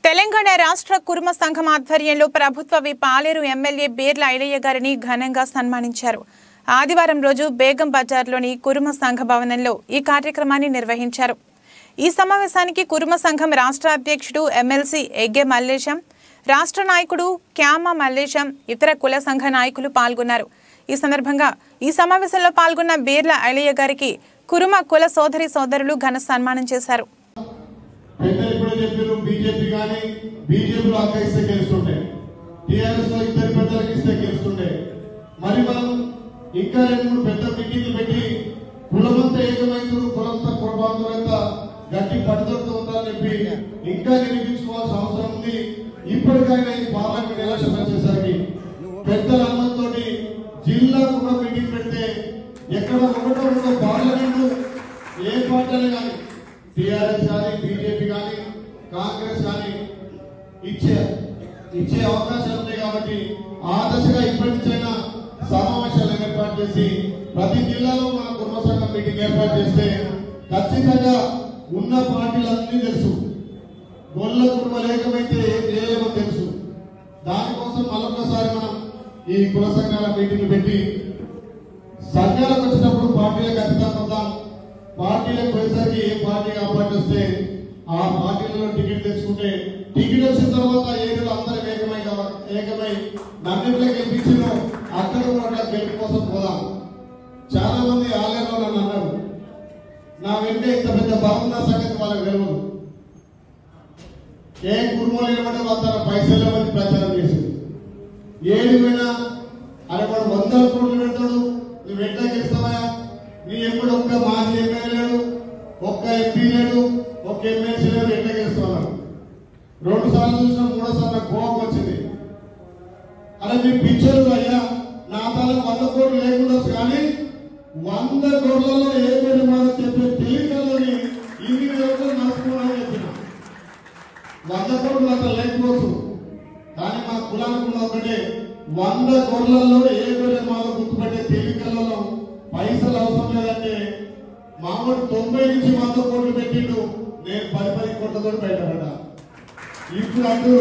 తెలంగాణ రాష్ట్ర కుర్మ సంఘం ఆధ్వర్యంలో ప్రభుత్వ పాలేరు ఎమ్మెల్యే బీర్ల ఐలయ్య గారిని ఘనంగా సన్మానించారు. ఆదివారం రోజు బేగం బజార్లోని కుర్మ సంఘ భవనంలో ఈ కార్యక్రమాన్ని నిర్వహించారు. ఈ సమావేశానికి కుర్మ సంఘం రాష్ట్ర అధ్యక్షుడు ఎమ్మెల్సీ ఎగ్గే మల్లేశం, రాష్ట్ర నాయకుడు క్యామ మల్లేశం, ఇతర కుల సంఘ నాయకులు పాల్గొన్నారు. ఈ సందర్భంగా ఈ సమావేశంలో పాల్గొన్న బీర్ల ఐలయ్య గారికి కుర్మ కుల సోదరులు ఘన సన్మానం చేశారు. बीजेपी बीजेपी आगे गेलुंटे टीआरएस इधर पेदलकी गेलुंटे मरी మనం ఇంకా రెండు పెద్ద మీటింగ్లు పెట్టి కులమంతా ఏకమైతురు కులంతా కొడబాందులంతా గట్టి పట్టుదలతో ఉండాలని చెప్పి ఇంకా నిరూపించుకోవాల్సిన అవసరం ఉంది. ఇప్పటికైనా ఈ పార్లమెంట్ ఎలక్షన్ వచ్చేసరికి పెద్దల అన్నంతోటి జిల్లా కూడా మీటింగ్ పెడితే ఎక్కడ ఒకటో పార్లమెంట్ ఏ పార్టీలు కానీ టీఆర్ఎస్ కానీ బీజేపీ కానీ కాంగ్రెస్ కానీ ఇచ్చే అవకాశాలు ఉన్నాయి. కాబట్టి ఆ దశగా ఇప్పటి నుంచైనా సమావేశాలు ఏర్పాటు చేసి ప్రతి జిల్లాలో మన కుర్మ సంఘం మీటింగ్ ఏర్పాటు చేస్తే ఖచ్చితంగా ఉన్న పార్టీలన్నీ తెలుసు, గొల్ల కుర్మలు ఏకమైతే ఏమో తెలుసు. దానికోసం మరొకసారి మనం ఈ కుల సంఘాల మీటింగ్ పెట్టి సంఘాలకు వచ్చినప్పుడు పార్టీలకు అతీతంగా వద్దాం. పార్టీలకు పోయేసరికి ఏ పార్టీ కాబట్టి వస్తే ఆ పార్టీలలో టికెట్ తెచ్చుకుంటే టికెట్ వచ్చిన తర్వాత ఏరియాలో అందరూ ఏకమై నన్నిట్లో గెలిపించారో అక్కడ కూడా గెలుపు కోసం పోదాం. చాలా మంది ఆలయంలో నన్ను అన్నారు, నా వెంట ఇంత పెద్ద బాగున్న సంగతి వాళ్ళకి తెలియదు. ఏ కుటుంబాలు ఏమంటే తన పైసలు మంది ప్రచారం చేసింది. ఏడు పోయినా అరే వాడు 100 కోట్లు పెడతాడు, నువ్వు వెంట గెలుస్తావా? నీ ఎప్పుడు ఒక్క మాజీ ఎమ్మెల్యే లేడు, ఒక్క ఎంపీ లేడు, ఒక్క ఎమ్మెల్సీ లేడు, ఎట్లా గెలుస్తున్నాడు? 2 సార్లు చూసిన 3వ సార్లు కోపం వచ్చింది. అరే మీ పిక్చర్లు అయ్యా నా తలకు 100 కోట్లు లేకుండా కానీ 100 కోట్లలో ఏ పేరు మాకు చెప్పే తెలియకల్లోని ఇన్ని రోజులు నడుచుకోవాలని చెప్పిన 100 కోట్లు అసలు లేకపోవచ్చు. కానీ మా కులానికి ఒకటే 100 కోట్లలో ఏ పేరు మాకు గుర్తుపెట్టే తెలియకల్లో పైసలు అవసరం లేదంటే మామూలు 90 నుంచి 100 కోట్లు పెట్టిండు, నేను 10 కోట్లతో బయటపడ్డా. ఇప్పుడు అంటూ